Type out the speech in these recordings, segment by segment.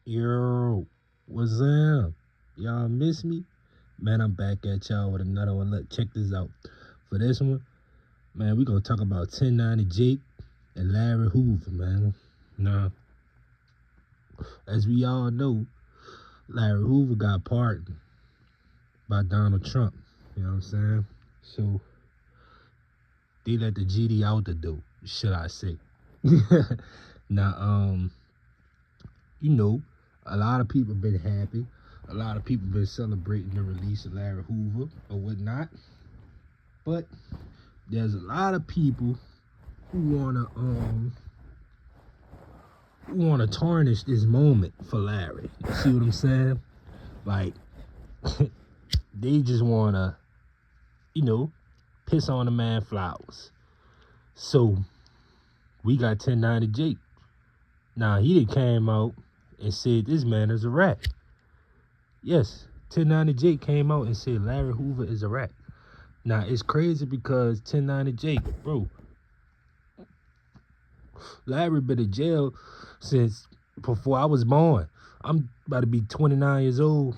Yo, what's up? Y'all miss me? Man, I'm back at y'all with another one. Look, check this out. For this one, man, we gonna talk about 1090 Jake and Larry Hoover, man. Now, as we all know, Larry Hoover got pardoned by Donald Trump. You know what I'm saying? So they let the GD out the door, should I say. Now, you know, a lot of people been happy. A lot of people been celebrating the release of Larry Hoover or whatnot. But there's a lot of people who wanna tarnish this moment for Larry. You see what I'm saying? Like they just wanna, you know, piss on the man flowers. So we got 1090 Jake. Now he done came out and said this man is a rat. Yes, 1090 Jake came out and said Larry Hoover is a rat. Now it's crazy because 1090 Jake, bro, Larry been in jail since before I was born. I'm about to be 29 years old.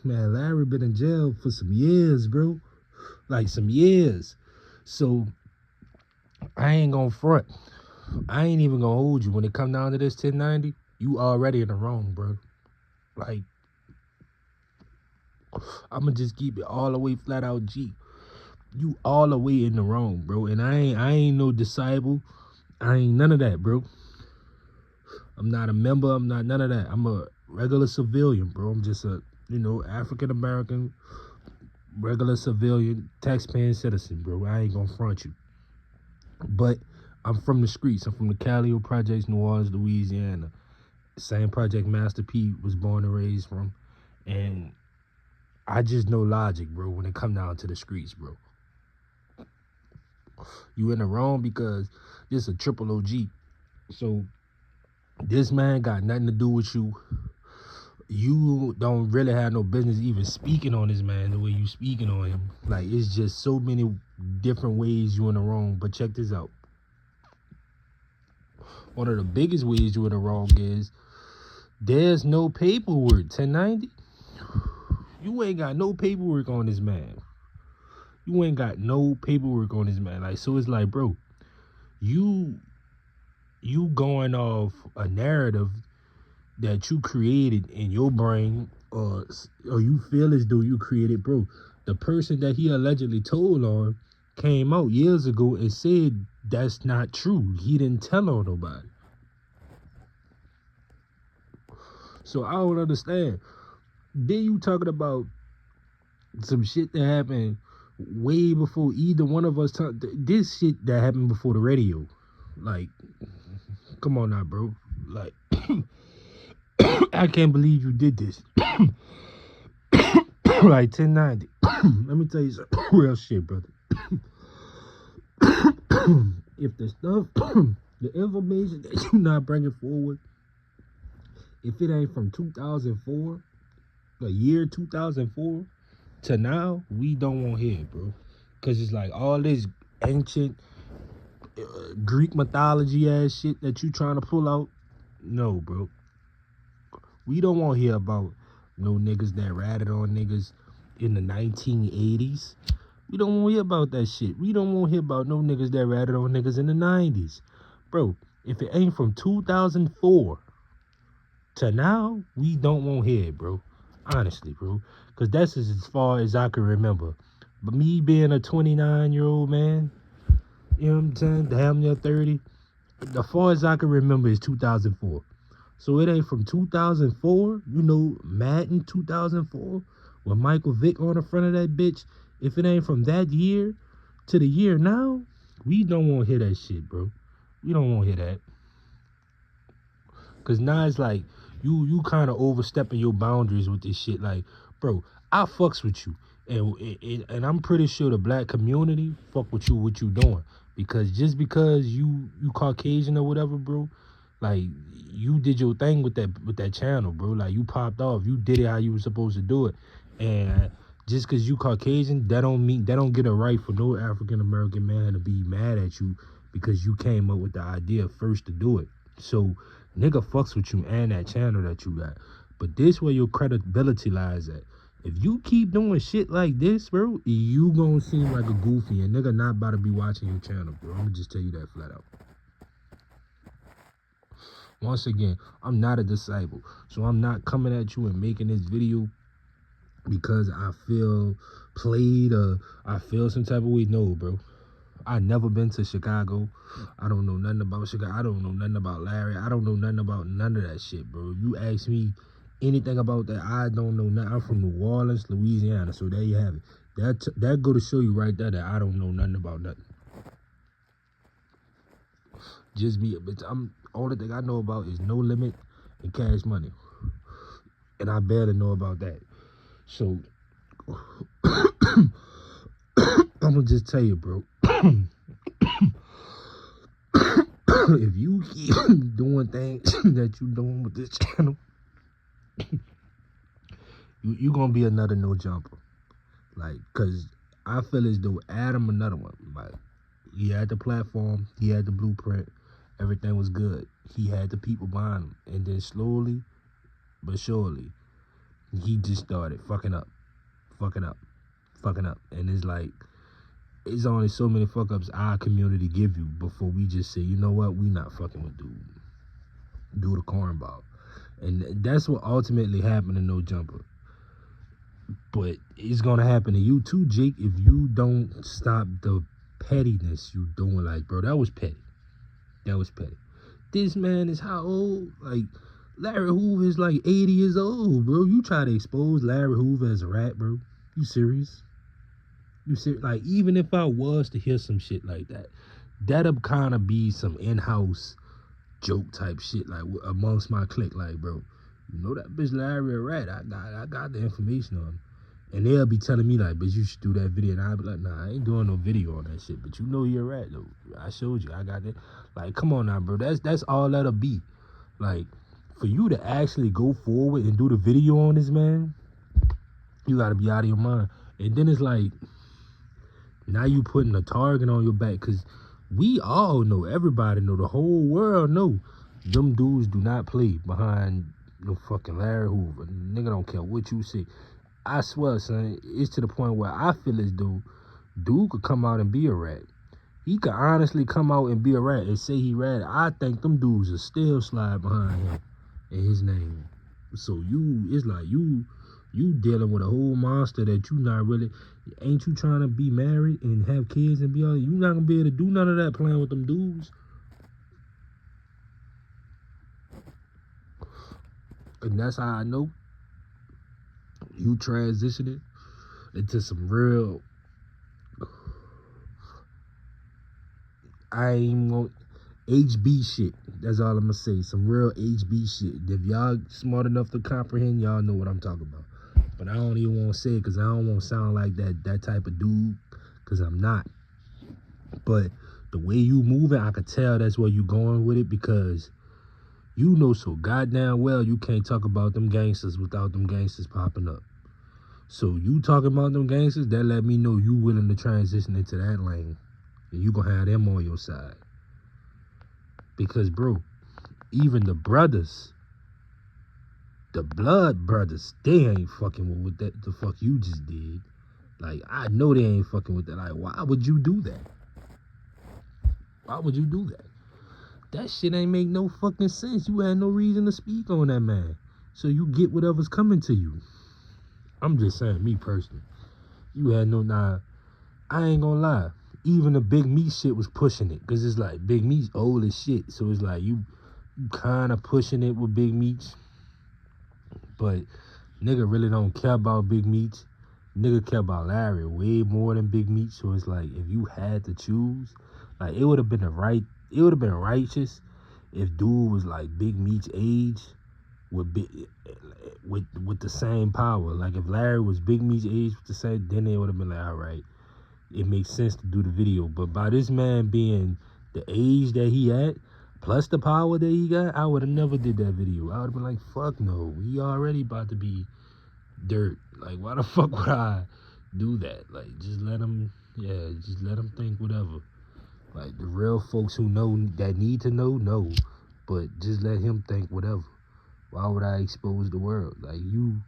Man, Larry been in jail for some years, bro. Like some years. So I ain't gonna front. I ain't even gonna hold you. When it come down to this 1090, you already in the wrong, bro. Like, I'ma just keep it all the way flat out G. You all the way in the wrong, bro. And I ain't no disciple. I ain't none of that, bro. I'm not a member. I'm not none of that. I'm a regular civilian, bro. I'm just a, African American, regular civilian, taxpaying citizen, bro. I ain't gonna front you. But I'm from the streets. I'm from the Calio Projects, New Orleans, Louisiana. Same project Master P was born and raised from. And I just know logic, bro, when it come down to the streets, bro. You in the wrong because this a triple OG. So this man got nothing to do with you. You don't really have no business even speaking on this man the way you speaking on him. Like, it's just so many different ways you in the wrong. But check this out. One of the biggest ways you in the wrong is there's no paperwork. 1090, you ain't got no paperwork on this man. You ain't got no paperwork on this man. Like, so it's like, bro, you going off a narrative that you created in your brain, or you feel as though you created, bro. The person that he allegedly told on came out years ago and said that's not true. He didn't tell on nobody. So I don't understand. Then you talking about some shit that happened way before either one of us this shit that happened before the radio. Like, come on now, bro. Like, I can't believe you did this. Like 1090. Let me tell you some real shit, brother. If the stuff, the information that you're not bringing forward, if it ain't from 2004, the year 2004 to now, we don't want to hear it, bro. Because it's like all this ancient Greek mythology ass shit that you trying to pull out. No, bro. We don't want to hear about no niggas that ratted on niggas in the 1980s. We don't want to hear about that shit. We don't want to hear about no niggas that ratted on niggas in the 90s. Bro, if it ain't from 2004 to now, we don't want to hear it, bro. Honestly, bro. Because that's as far as I can remember. But me being a 29-year-old man, you know what I'm saying, damn near 30, the far as I can remember is 2004. So it ain't from 2004, Madden 2004, with Michael Vick on the front of that bitch. If it ain't from that year to the year now, we don't want to hear that shit, bro. We don't want to hear that. Because now it's like, you kind of overstepping your boundaries with this shit. Like, bro, I fucks with you. And I'm pretty sure the black community fuck with you, what you doing. Because just because you Caucasian or whatever, bro, like, you did your thing with that channel, bro. Like, you popped off. You did it how you were supposed to do it. And just because you Caucasian, that don't get a right for no African American man to be mad at you because you came up with the idea first to do it. So Nigga fucks with you and that channel that you got. But this where your credibility lies at. If you keep doing shit like this, bro, you gonna seem like a goofy, and nigga not about to be watching your channel, bro. I'm gonna just tell you that flat out. Once again, I'm not a disciple, so I'm not coming at you and making this video because I feel played or I feel some type of way. No, bro. I never been to Chicago. I don't know nothing about Chicago. I don't know nothing about Larry. I don't know nothing about none of that shit, bro. You ask me anything about that, I don't know nothing. I'm from New Orleans, Louisiana, so there you have it. That go to show you right there that I don't know nothing about nothing. Just me, bitch. Only thing I know about is No Limit and Cash Money, and I barely know about that. So I'm gonna just tell you, bro. If you keep doing things that you doing with this channel, you gonna be another no jumper. Like, cause I feel as though Adam another one. Like, he had the platform, he had the blueprint, everything was good. He had the people behind him, and then slowly but surely, he just started fucking up, and it's like, it's only so many fuck ups our community give you before we just say, you know what, we not fucking with dude. Do the cornball. And that's what ultimately happened to No Jumper. But it's gonna happen to you too, Jake, if you don't stop the pettiness you doing. Like, bro, that was petty. This man is how old? Like, Larry Hoover is like 80 years old, bro. You try to expose Larry Hoover as a rat, bro. You serious? Like, even if I was to hear some shit like that, that'll kind of be some in-house joke type shit, like amongst my clique. Like, bro, you know that bitch Larry a rat. I got the information on him. And they'll be telling me like, bitch, you should do that video. And I'll be like, nah, I ain't doing no video on that shit. But you know you're a rat though. I showed you. I got that. Like, come on now, bro. That's all that'll be. Like, for you to actually go forward and do the video on this man, you gotta be out of your mind. And then it's like, now you putting a target on your back, because we all know, everybody know, the whole world know, them dudes do not play behind no fucking Larry Hoover. Nigga don't care what you say. I swear, son, it's to the point where I feel as though dude could come out and be a rat. He could honestly come out and be a rat and say he rat. I think them dudes will still slide behind him in his name. So it's like you dealing with a whole monster that you not really. Ain't you trying to be married and have kids and be all? You not gonna be able to do none of that playing with them dudes. And that's how I know you transitioning into some real. I ain't gonna HB shit. That's all I'm gonna say. Some real HB shit. If y'all smart enough to comprehend, y'all know what I'm talking about. But I don't even want to say it because I don't want to sound like that type of dude, because I'm not. But the way you moving, I could tell that's where you going with it, because you know so goddamn well you can't talk about them gangsters without them gangsters popping up. So you talking about them gangsters, that let me know you willing to transition into that lane. And you gonna have them on your side. Because, bro, even the brothers, the blood brothers, they ain't fucking with that the fuck you just did. Like, I know they ain't fucking with that. Like, why would you do that? Why would you do that? That shit ain't make no fucking sense. You had no reason to speak on that man. So you get whatever's coming to you. I'm just saying, me personally. You had no, nah, I ain't gonna lie. Even the Big Meat shit was pushing it. Because it's like, Big Meat's old as shit. So it's like, you kind of pushing it with Big Meats. But nigga really don't care about Big Meats. Nigga care about Larry way more than Big Meat. So it's like, if you had to choose, like, it would have been righteous if dude was like Big Meat's age with the same power. Like, if Larry was Big Meat's age with the same, then they would have been like, all right, it makes sense to do the video. But by this man being the age that he at, plus the power that he got, I would have never did that video. I would have been like, fuck no, he already about to be dirt. Like, why the fuck would I do that? Like, just let him think whatever. Like, the real folks who know, that need to know. But just let him think whatever. Why would I expose the world? Like you,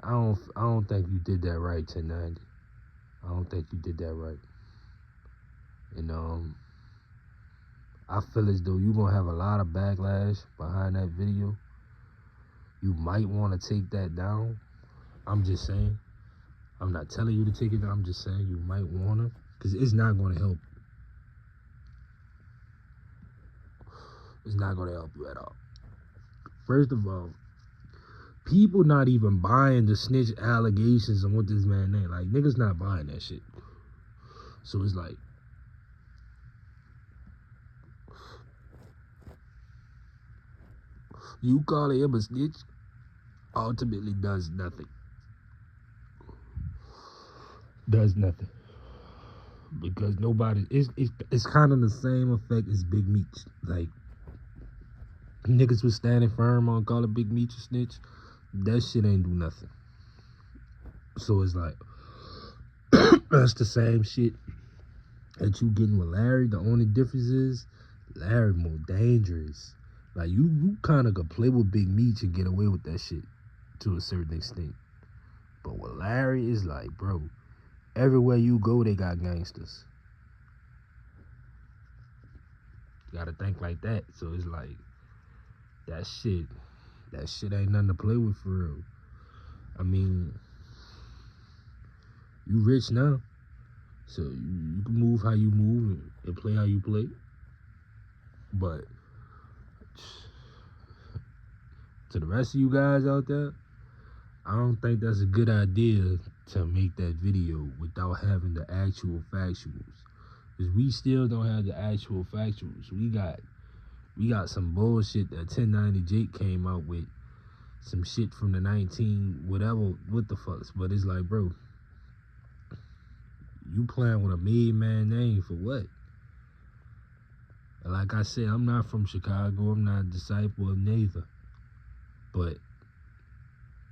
I don't think you did that right, 1090. I don't think you did that right. And I feel as though you're gonna have a lot of backlash behind that video. You might want to take that down. I'm just saying. I'm not telling you to take it down. I'm just saying you might want to, because it's not going to help. It's not going to help you at all. First of all, people not even buying the snitch allegations on what this man named. Like, niggas not buying that shit. So it's like, you calling him a snitch ultimately does nothing. Does nothing. Because nobody, it's kind of the same effect as Big Meech. Like, niggas was standing firm on calling Big Meech a snitch. That shit ain't do nothing. So it's like, that's the same shit that you getting with Larry. The only difference is Larry more dangerous. Like, you kind of could play with Big Meech and get away with that shit to a certain extent. But with Larry, it's like, bro, everywhere you go, they got gangsters. You gotta think like that. So it's like, that shit ain't nothing to play with for real. I mean, you rich now, so you can move how you move and play how you play. But to the rest of you guys out there, I don't think that's a good idea to make that video without having the actual factuals. Because we still don't have the actual factuals. We got some bullshit that 1090 Jake came out with. Some shit from the 19 whatever, what the fucks. But it's like, bro, you playing with a made man name for what? And like I said, I'm not from Chicago. I'm not a disciple of neither. But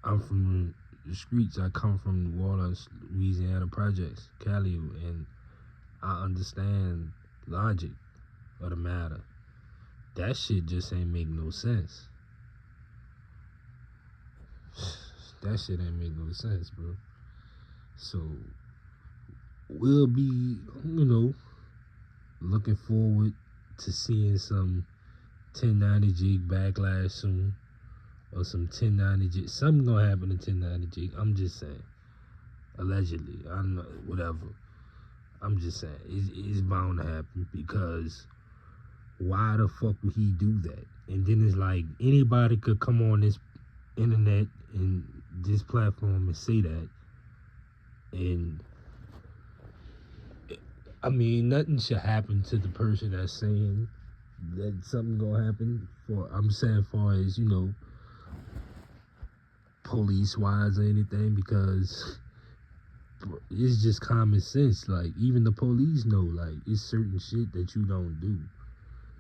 I'm from the streets. I come from New Orleans, Louisiana projects, Cali, and I understand logic of the matter. That shit just ain't make no sense. That shit ain't make no sense, bro. So we'll be, looking forward to seeing some 1090 jig backlash soon. Or some 1090 jig. Something gonna happen to 1090 jig. I'm just saying. Allegedly. I don't know. Whatever. I'm just saying. It's bound to happen, because why the fuck would he do that? And then it's like, anybody could come on this internet and this platform and say that. And I mean, nothing should happen to the person that's saying that something gonna happen. I'm saying, far as police wise or anything, because it's just common sense. Like, even the police know, like, it's certain shit that you don't do.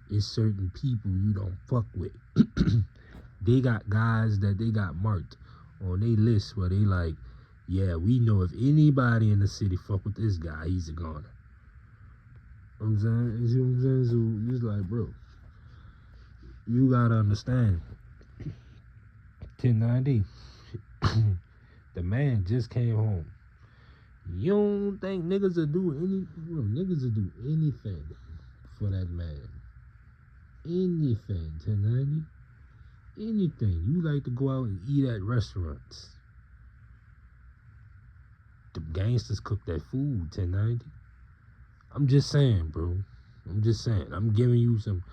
It's certain people you don't fuck with. They got guys that they got marked on their list where they like, yeah, we know if anybody in the city fuck with this guy, he's a goner. You know what I'm saying? You see what I'm saying? So it's like, bro, you gotta understand. 1090. The man just came home. You don't think niggas will do anything for that man. Anything, 1090. Anything. You like to go out and eat at restaurants. The gangsters cook that food, 1090. I'm just saying, bro. I'm just saying. I'm giving you some,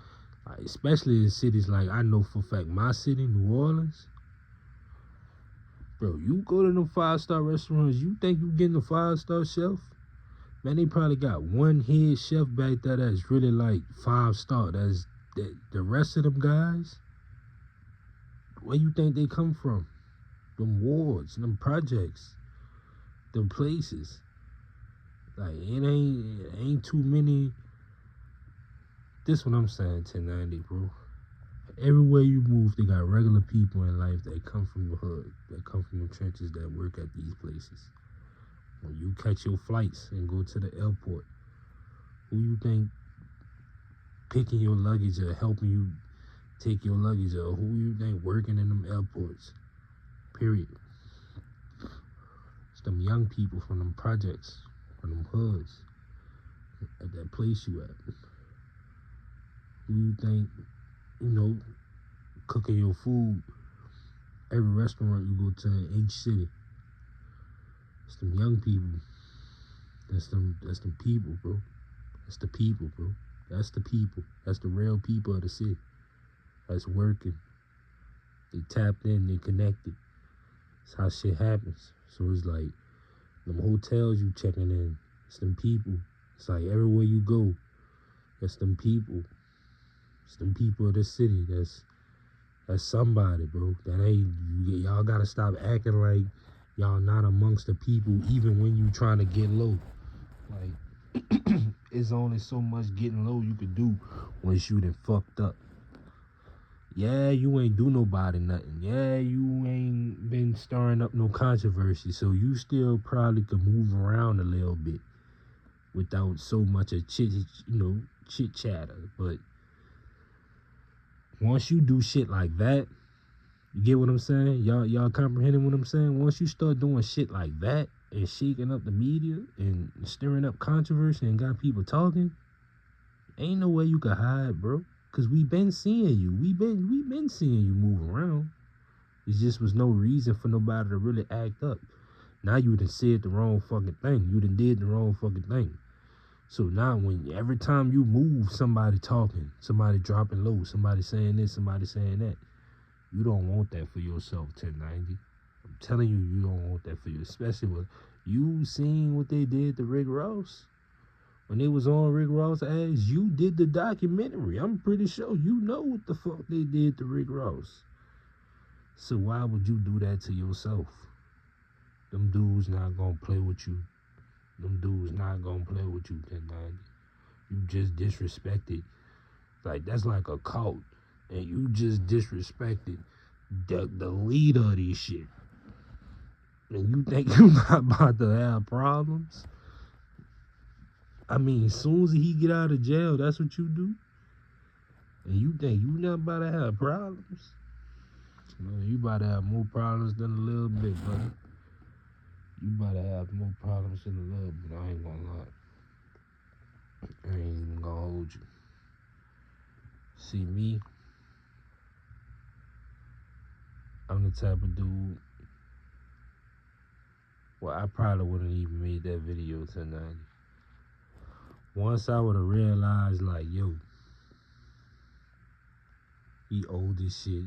especially in cities like, I know for a fact, my city, New Orleans. Bro, you go to them 5-star restaurants, you think you getting a 5-star chef? Man, they probably got one head chef back there that's really like 5-star. That's the rest of them guys. Where you think they come from? Them wards, them projects, them places. Like, it ain't too many. This what I'm saying, 1090, bro. Everywhere you move, they got regular people in life that come from the hood, that come from the trenches, that work at these places. When you catch your flights and go to the airport, who you think picking your luggage or helping you take your luggage or who you think working in them airports. Period. It's them young people from them projects, from them hoods, at that place you at. Who you think, cooking your food every restaurant you go to in each city. It's them young people. That's them people, bro. That's the people, bro. That's the people. That's the real people of the city. That's working. They tapped in, they connected. That's how shit happens. So it's like them hotels you checking in, it's them people. It's like everywhere you go, it's them people. It's them people of the city. That's somebody, bro. That ain't y'all gotta stop acting like y'all not amongst the people even when you trying to get low. Like it's only so much getting low you can do once you done fucked up. Yeah, you ain't do nobody nothing. Yeah, you ain't been stirring up no controversy. So you still probably could move around a little bit without so much of chit chatter. But once you do shit like that, you get what I'm saying? Y'all comprehending what I'm saying? Once you start doing shit like that and shaking up the media and stirring up controversy and got people talking, ain't no way you can hide, bro. Cause we been seeing you. We been seeing you move around. It just was no reason for nobody to really act up. Now you done said the wrong fucking thing. You done did the wrong fucking thing. So now when every time you move, somebody talking, somebody dropping low, somebody saying this, somebody saying that. You don't want that for yourself, 1090. I'm telling you, you don't want that for you. Especially with you seeing what they did to Rick Ross. When they was on Rick Ross' ass, you did the documentary. I'm pretty sure you know what the fuck they did to Rick Ross. So why would you do that to yourself? Them dudes not gonna play with you. Them dudes not gonna play with you, 1090. You just disrespected. Like, that's like a cult. And you just disrespected the leader of this shit. And you think you're not about to have problems? I mean, as soon as he get out of jail, that's what you do? And you think you not about to have problems? Man, you about to have more problems than a little bit, buddy. You about to have more problems than a little bit. I ain't gonna lie. I ain't even gonna hold you. See me? I'm the type of dude. Well, I probably wouldn't even made that video tonight. Once I would have realized, like, yo, he old as shit.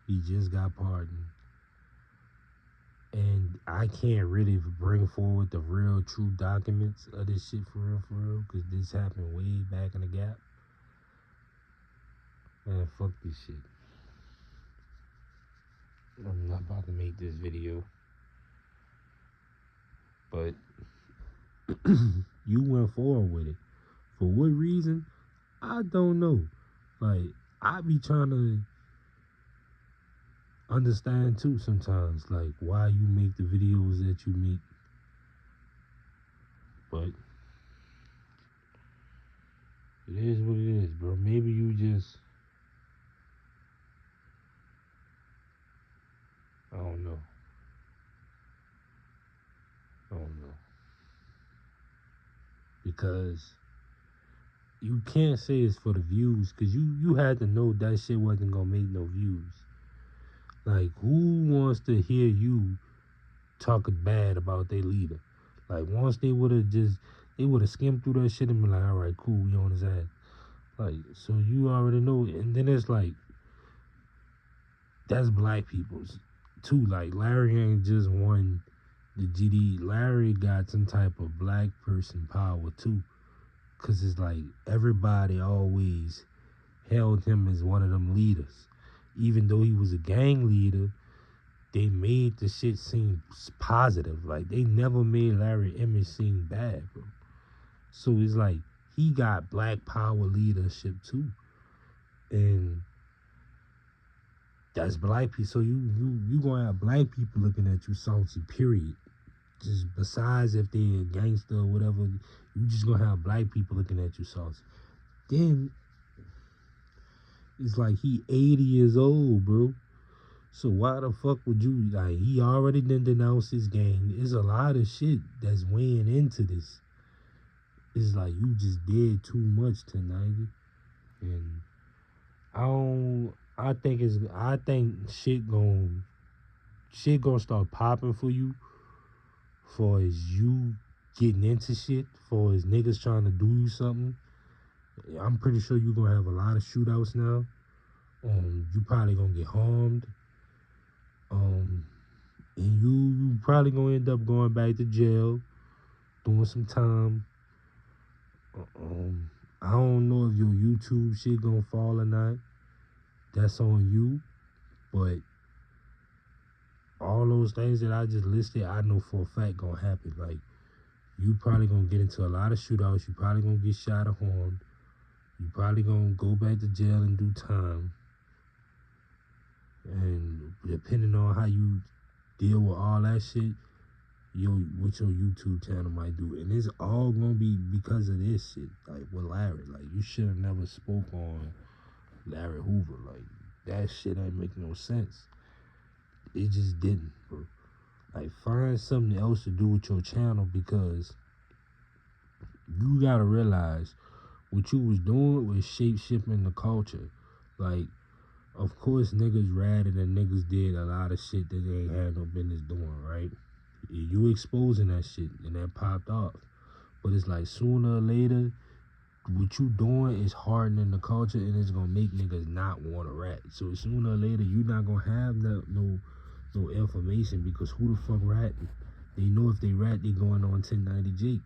He just got pardoned. And I can't really bring forward the real, true documents of this shit for real, because this happened way back in the gap. Man, fuck this shit. I'm not about to make this video. But you went forward with it. For what reason? I don't know. Like, I be trying to understand too sometimes, like, why you make the videos that you make. But it is what it is, bro. Maybe you just, I don't know. Because you can't say it's for the views, because you had to know that shit wasn't gonna make no views. Like, who wants to hear you talking bad about their leader? Like, once they would have skimmed through that shit and been like, all right, cool, we on his ass. Like, so you already know. And then it's like, that's black people's too. Like, Larry ain't just won the GD. Larry got some type of black person power too. Because it's like, everybody always held him as one of them leaders. Even though he was a gang leader, they made the shit seem positive. Like, they never made Larry image seem bad, bro. So it's like, he got black power leadership too. And that's black people. So you gonna have black people looking at you salty, period. Just besides if they a gangster or whatever, you just gonna have black people looking at you salty. Then It's like he 80 years old, bro. So why the fuck would you like? He already done denounced his gang. There's a lot of shit that's weighing into this. It's like you just did too much tonight, and I don't. I think shit gonna start popping for you, for as you getting into shit, for as niggas trying to do you something. I'm pretty sure you gonna have a lot of shootouts now. You probably gonna get harmed. Um, and you probably gonna end up going back to jail, doing some time. I don't know if your YouTube shit gonna fall or not. That's on you. But all those things that I just listed, I know for a fact gonna happen. Like, you probably gonna get into a lot of shootouts. You probably gonna get shot or harmed. You probably gonna go back to jail and do time. And depending on how you deal with all that shit, what your YouTube channel might do. And it's all gonna be because of this shit. Like with Larry. Like, you should have never spoke on Larry Hoover. Like, that shit ain't make no sense. It just didn't, bro. Like, find something else to do with your channel, because you gotta realize what you was doing was shape-shifting the culture. Like, of course niggas ratted and niggas did a lot of shit that they ain't had no business doing, right? You exposing that shit and that popped off. But it's like, sooner or later, what you doing is hardening the culture, and it's gonna make niggas not want to rat. So sooner or later, you not gonna have no information, because who the fuck ratting? They know if they rat, they going on 1090J.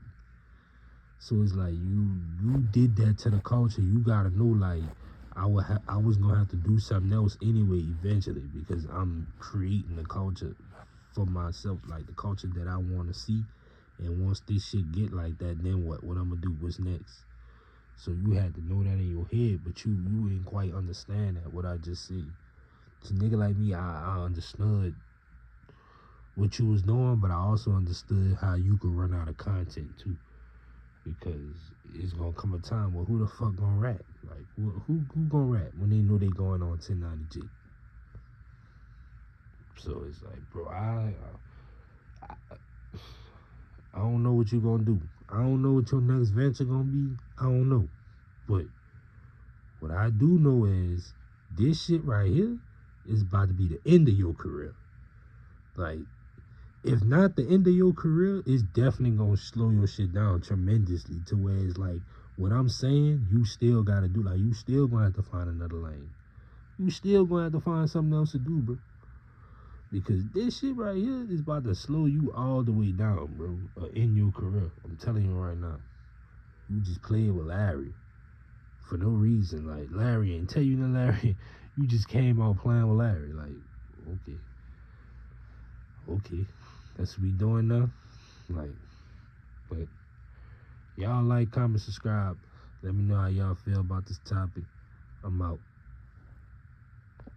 So it's like, you did that to the culture. You gotta know, like, I was gonna have to do something else anyway eventually, because I'm creating the culture for myself, like the culture that I want to see. And once this shit get like that, then what I'm gonna do? What's next? So you had to know that in your head, but you didn't quite understand that, what I just said. To a nigga like me, I understood what you was doing, but I also understood how you could run out of content too. Because it's gonna come a time where who the fuck gonna rat? Like, who gonna rat when they know they going on 1090G? So it's like, bro, I don't know what you gonna do. I don't know what your next venture gonna be. I don't know. But what I do know is this shit right here is about to be the end of your career. Like, if not the end of your career, it's definitely gonna slow your shit down tremendously, to where it's like, what I'm saying, you still gotta do. Like, you still gonna have to find another lane. You still gonna have to find something else to do, bro. Because this shit right here is about to slow you all the way down, bro, in your career. I'm telling you right now. You just playing with Larry for no reason. Like, Larry ain't tell you nothing, Larry. You just came out playing with Larry. Like, okay. That's what we doing now. Like, but y'all like, comment, subscribe. Let me know how y'all feel about this topic. I'm out.